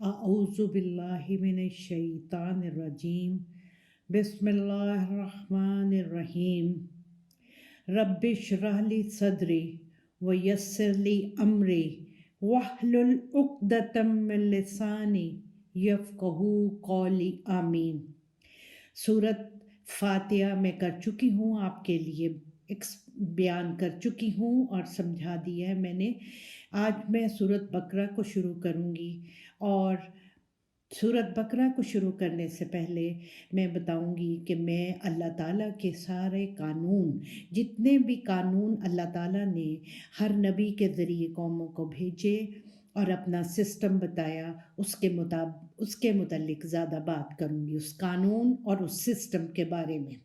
اعوذ باللہ من الشیطان الرجیم بسم اللہ الرحمن الرحیم رب اشرح لی صدری ویسر لی امری واحلل عقدۃ من لسانی یفقہوا قولی آمین۔ سورۃ فاتحہ میں کر چکی ہوں، آپ کے لیے بیان کر چکی ہوں اور سمجھا دیا ہے میں نے۔ آج میں سورۃ بقرہ کو شروع کروں گی، اور سورۃ بقرہ کو شروع کرنے سے پہلے میں بتاؤں گی کہ میں اللہ تعالیٰ کے سارے قانون، جتنے بھی قانون اللہ تعالیٰ نے ہر نبی کے ذریعے قوموں کو بھیجے اور اپنا سسٹم بتایا، اس کے متعلق زیادہ بات کروں گی، اس قانون اور اس سسٹم کے بارے میں۔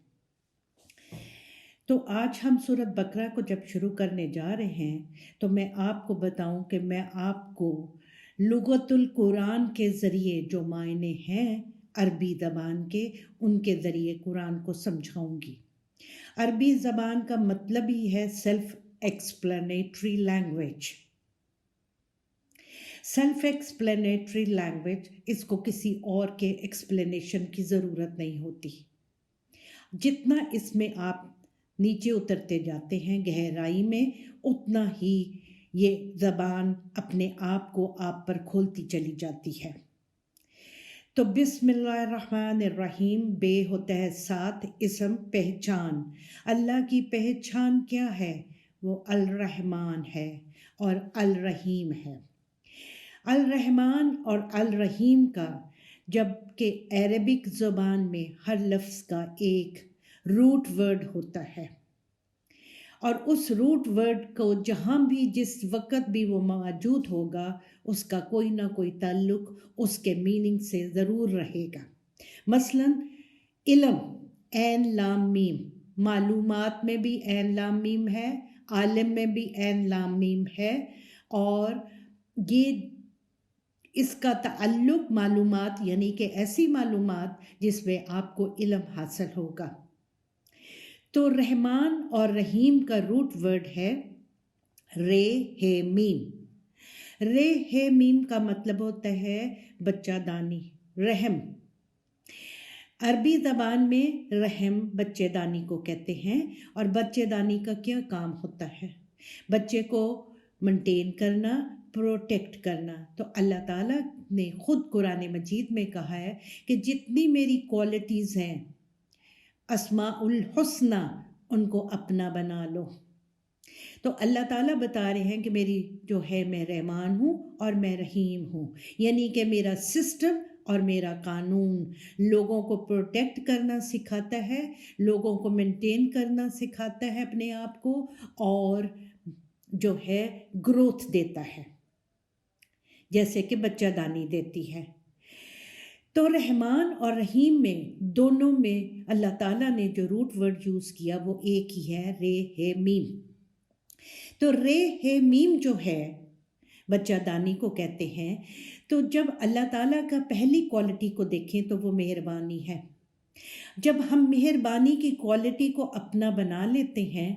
تو آج ہم سورۃ بقرہ کو جب شروع کرنے جا رہے ہیں تو میں آپ کو بتاؤں کہ میں آپ کو لغت القرآن کے ذریعے جو معنی ہیں عربی زبان کے، ان کے ذریعے قرآن کو سمجھاؤں گی۔ عربی زبان کا مطلب ہی ہے self explanatory language. Self explanatory language, اس کو کسی اور کے ایکسپلینیشن کی ضرورت نہیں ہوتی۔ جتنا اس میں آپ نیچے اترتے جاتے ہیں گہرائی میں، اتنا ہی یہ زبان اپنے آپ کو آپ پر کھولتی چلی جاتی ہے۔ تو بسم اللہ الرحمن الرحیم، بے ہوتا ہے ساتھ اسم پہچان۔ اللہ کی پہچان کیا ہے؟ وہ الرحمن ہے اور الرحیم ہے۔ الرحمن اور الرحیم کا، جب کہ عربک زبان میں ہر لفظ کا ایک روٹ ورڈ ہوتا ہے، اور اس روٹ ورڈ کو جہاں بھی جس وقت بھی وہ موجود ہوگا، اس کا کوئی نہ کوئی تعلق اس کے میننگ سے ضرور رہے گا۔ مثلا علم، عین لام میم، معلومات میں بھی عین لام میم ہے، عالم میں بھی عین لام میم ہے، اور یہ اس کا تعلق معلومات، یعنی کہ ایسی معلومات جس میں آپ کو علم حاصل ہوگا۔ تو رحمان اور رحیم کا روٹ ورڈ ہے رے ہے میم۔ رے ہے میم کا مطلب ہوتا ہے بچہ دانی، رحم۔ عربی زبان میں رحم بچے دانی کو کہتے ہیں، اور بچے دانی کا کیا کام ہوتا ہے؟ بچے کو مینٹین کرنا، پروٹیکٹ کرنا۔ تو اللہ تعالیٰ نے خود قرآن مجید میں کہا ہے کہ جتنی میری کوالٹیز ہیں اسماء الحسنہ، ان کو اپنا بنا لو۔ تو اللہ تعالیٰ بتا رہے ہیں کہ میری جو ہے، میں رحمان ہوں اور میں رحیم ہوں، یعنی کہ میرا سسٹم اور میرا قانون لوگوں کو پروٹیکٹ کرنا سکھاتا ہے، لوگوں کو مینٹین کرنا سکھاتا ہے اپنے آپ کو، اور جو ہے گروتھ دیتا ہے، جیسے کہ بچہ دانی دیتی ہے۔ تو رحمان اور رحیم میں دونوں میں اللہ تعالیٰ نے جو روٹ ورڈ یوز کیا وہ ایک ہی ہے، رے ہے میم۔ تو رے ہے میم جو ہے بچہ دانی کو کہتے ہیں۔ تو جب اللہ تعالیٰ کا پہلی کوالٹی کو دیکھیں تو وہ مہربانی ہے۔ جب ہم مہربانی کی کوالٹی کو اپنا بنا لیتے ہیں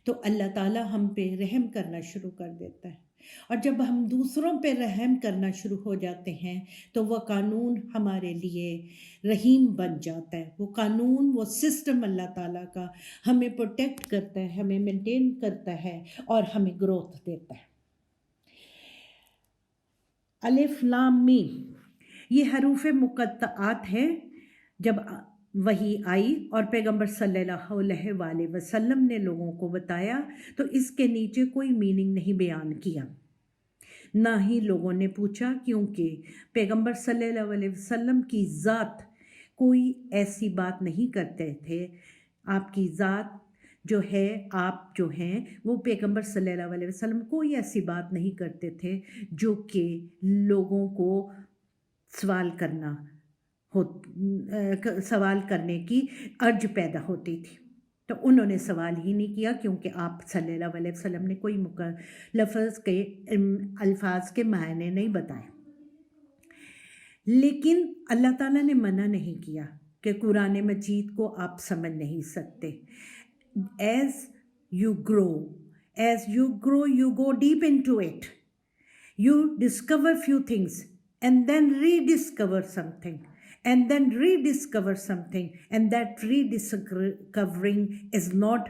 تو اللہ تعالیٰ ہم پہ رحم کرنا شروع کر دیتا ہے، اور جب ہم دوسروں پہ رحم کرنا شروع ہو جاتے ہیں تو وہ قانون ہمارے لیے رحیم بن جاتا ہے۔ وہ قانون، وہ سسٹم اللہ تعالیٰ کا ہمیں پروٹیکٹ کرتا ہے، ہمیں مینٹین کرتا ہے اور ہمیں گروتھ دیتا ہے۔ الف لام میم، یہ حروف مقطعات ہیں۔ جب وحی آئی اور پیغمبر صلی اللہ علیہ وآلہ وسلم نے لوگوں کو بتایا تو اس کے نیچے کوئی میننگ نہیں بیان کیا، نہ ہی لوگوں نے پوچھا، کیونکہ پیغمبر صلی اللہ علیہ وسلم کی ذات کوئی ایسی بات نہیں کرتے تھے۔ آپ کی ذات جو ہے، آپ جو ہیں وہ پیغمبر صلی اللہ علیہ وسلم کوئی ایسی بات نہیں کرتے تھے جو کہ لوگوں کو سوال کرنے کی ارج پیدا ہوتی تھی۔ تو انہوں نے سوال ہی نہیں کیا، کیونکہ آپ صلی اللہ علیہ وسلم نے کوئی لفظ کے الفاظ کے معنی نہیں بتائے۔ لیکن اللہ تعالیٰ نے منع نہیں کیا کہ قرآن مجید کو آپ سمجھ نہیں سکتے۔ As you grow, you go deep into it. You discover few things. and then rediscover something, and then rediscover something, and that rediscovering is not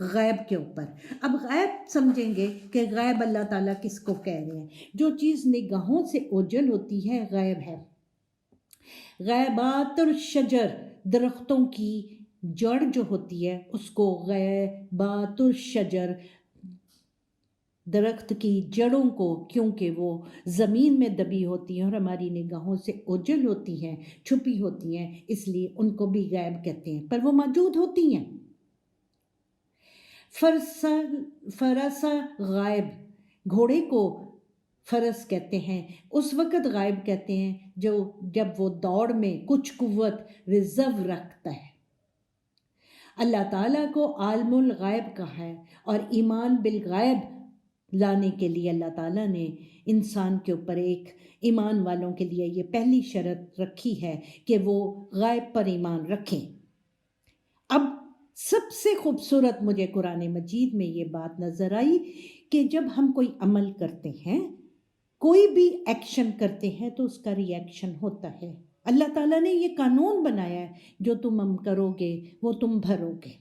غیب کے اوپر. اب غیب سمجھیں گے کہ غیب اللہ تعالیٰ کس کو کہہ رہے ہیں. جو چیز نگاہوں سے اوجھل ہوتی ہے غیب ہے. غیبات الشجر، درختوں کی جڑ جو ہوتی ہے اس کو غیبات الشجر، درخت کی جڑوں کو، کیونکہ وہ زمین میں دبی ہوتی ہیں اور ہماری نگاہوں سے اوجھل ہوتی ہیں، چھپی ہوتی ہیں، اس لیے ان کو بھی غیب کہتے ہیں، پر وہ موجود ہوتی ہیں. فرسا غائب، گھوڑے کو فرس کہتے ہیں. اس وقت غائب کہتے ہیں جب وہ دوڑ میں کچھ قوت ریزرو رکھتا ہے. اللہ تعالیٰ کو عالم الغیب کہا ہے، اور ایمان بالغیب لانے کے لیے اللہ تعالیٰ نے انسان کے اوپر ایک ایمان والوں کے لیے یہ پہلی شرط رکھی ہے کہ وہ غیب پر ایمان رکھیں. اب سب سے خوبصورت مجھے قرآن مجید میں یہ بات نظر آئی کہ جب ہم کوئی عمل کرتے ہیں، کوئی بھی ایکشن کرتے ہیں تو اس کا ری ایکشن ہوتا ہے. اللہ تعالیٰ نے یہ قانون بنایا ہے، جو تم کرو گے وہ تم بھرو گے.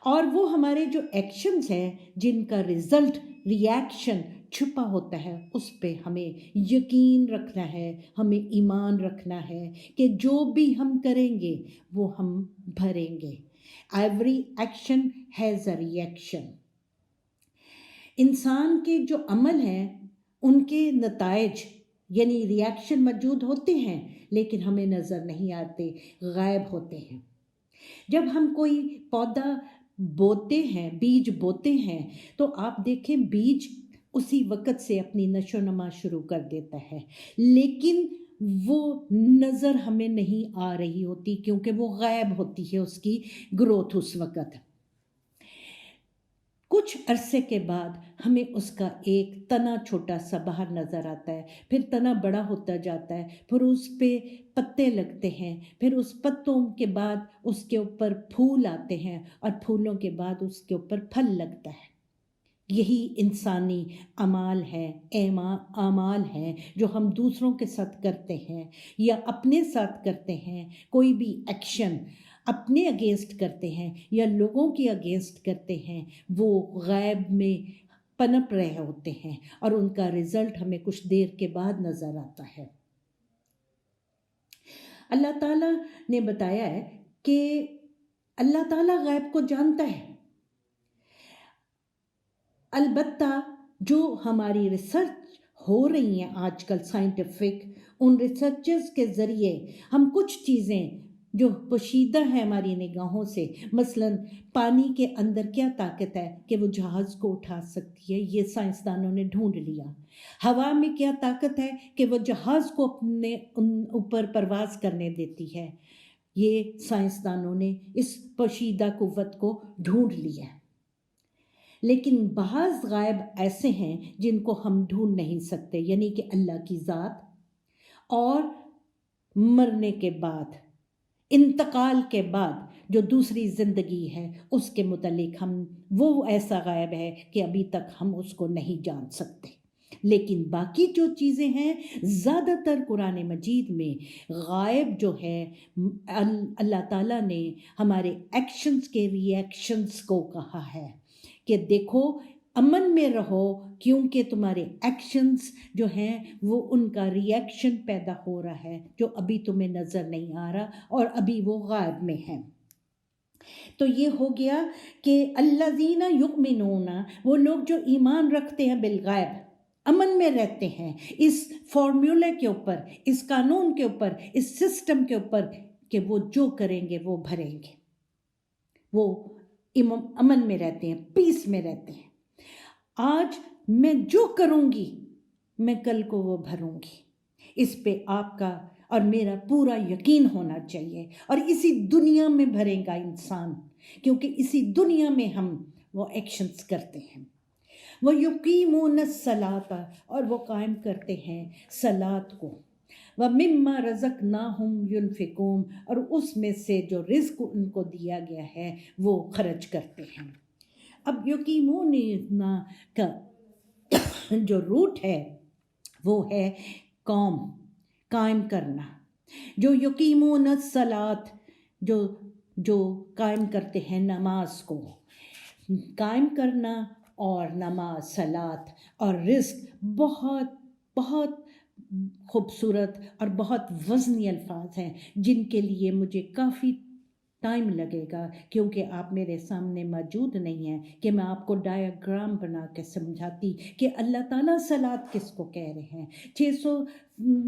اور وہ ہمارے جو ایکشنز ہیں جن کا رزلٹ ری ایکشن چھپا ہوتا ہے، اس پہ ہمیں یقین رکھنا ہے، ہمیں ایمان رکھنا ہے کہ جو بھی ہم کریں گے وہ ہم بھریں گے. Every action has a reaction. انسان کے جو عمل ہیں ان کے نتائج یعنی ری ایکشن موجود ہوتے ہیں، لیکن ہمیں نظر نہیں آتے، غائب ہوتے ہیں. جب ہم کوئی پودا بوتے ہیں، بیج بوتے ہیں، تو آپ دیکھیں بیج اسی وقت سے اپنی نشو و نما شروع کر دیتا ہے، لیکن وہ نظر ہمیں نہیں آ رہی ہوتی کیونکہ وہ غائب ہوتی ہے اس کی گروتھ اس وقت. کچھ عرصے کے بعد ہمیں اس کا ایک تنا چھوٹا سا باہر نظر آتا ہے، پھر تنا بڑا ہوتا جاتا ہے، پھر اس پہ پتے لگتے ہیں، پھر اس پتوں کے بعد اس کے اوپر پھول آتے ہیں، اور پھولوں کے بعد اس کے اوپر پھل لگتا ہے. یہی انسانی اعمال ہیں جو ہم دوسروں کے ساتھ کرتے ہیں یا اپنے ساتھ کرتے ہیں. کوئی بھی ایکشن اپنے اگینسٹ کرتے ہیں یا لوگوں کی اگینسٹ کرتے ہیں، وہ غیب میں پنپ رہے ہوتے ہیں اور ان کا رزلٹ ہمیں کچھ دیر کے بعد نظر آتا ہے. اللہ تعالیٰ نے بتایا ہے کہ اللہ تعالیٰ غیب کو جانتا ہے. البتہ جو ہماری ریسرچ ہو رہی ہیں آج کل سائنٹیفک، ان ریسرچز کے ذریعے ہم کچھ چیزیں جو پوشیدہ ہیں ہماری نگاہوں سے، مثلا پانی کے اندر کیا طاقت ہے کہ وہ جہاز کو اٹھا سکتی ہے، یہ سائنسدانوں نے ڈھونڈ لیا. ہوا میں کیا طاقت ہے کہ وہ جہاز کو اپنے اوپر پرواز کرنے دیتی ہے، یہ سائنسدانوں نے اس پوشیدہ قوت کو ڈھونڈ لیا. لیکن بعض غائب ایسے ہیں جن کو ہم ڈھونڈ نہیں سکتے، یعنی کہ اللہ کی ذات، اور مرنے کے بعد، انتقال کے بعد جو دوسری زندگی ہے اس کے متعلق وہ ایسا غائب ہے کہ ابھی تک ہم اس کو نہیں جان سکتے. لیکن باقی جو چیزیں ہیں زیادہ تر قرآن مجید میں غائب جو ہے، اللہ تعالیٰ نے ہمارے ایکشنز کے ری ایکشنز کو کہا ہے کہ دیکھو امن میں رہو، کیونکہ تمہارے ایکشنز جو ہیں وہ ان کا ری ایکشن پیدا ہو رہا ہے جو ابھی تمہیں نظر نہیں آ رہا اور ابھی وہ غائب میں ہیں. تو یہ ہو گیا کہ الذین یؤمنون، وہ لوگ جو ایمان رکھتے ہیں بالغیب، امن میں رہتے ہیں اس فارمولے کے اوپر، اس قانون کے اوپر، اس سسٹم کے اوپر کہ وہ جو کریں گے وہ بھریں گے، وہ امن میں رہتے ہیں، پیس میں رہتے ہیں. آج میں جو کروں گی میں کل کو وہ بھروں گی، اس پہ آپ کا اور میرا پورا یقین ہونا چاہیے. اور اسی دنیا میں بھرے گا انسان، کیونکہ اسی دنیا میں ہم وہ ایکشنز کرتے ہیں. وہ یقیمون الصلاۃ، اور وہ قائم کرتے ہیں صلاۃ کو. وَمِمَّا رَزَقْنَاهُمْ يُنْفِقُونَ، اور اس میں سے جو رزق ان کو دیا گیا ہے وہ خرچ کرتے ہیں. اب یقیمون کا جو روٹ ہے وہ ہے قائم کرنا. جو یقیمون الصلاۃ، جو قائم کرتے ہیں نماز کو، قائم کرنا اور نماز صلات اور رزق بہت بہت خوبصورت اور بہت وزنی الفاظ ہیں جن کے لیے مجھے کافی ٹائم لگے گا، کیونکہ آپ میرے سامنے موجود نہیں ہیں کہ میں آپ کو ڈایاگرام بنا کے سمجھاتی کہ اللہ تعالیٰ صلات کس کو کہہ رہے ہیں۔ 600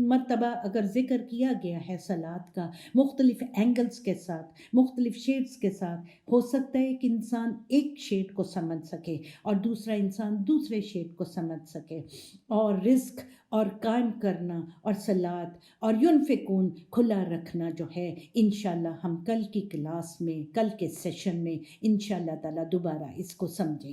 مرتبہ اگر ذکر کیا گیا ہے صلات کا مختلف اینگلز کے ساتھ، مختلف شیڈز کے ساتھ، ہو سکتا ہے کہ انسان ایک شیڈ کو سمجھ سکے اور دوسرا انسان دوسرے شیڈ کو سمجھ سکے۔ اور رزق اور قائم کرنا اور صلات اور ینفقون کھلا رکھنا جو ہے، انشاءاللہ ہم کل کی کلاس میں، کل کے سیشن میں انشاءاللہ تعالیٰ دوبارہ اس کو سمجھیں گے۔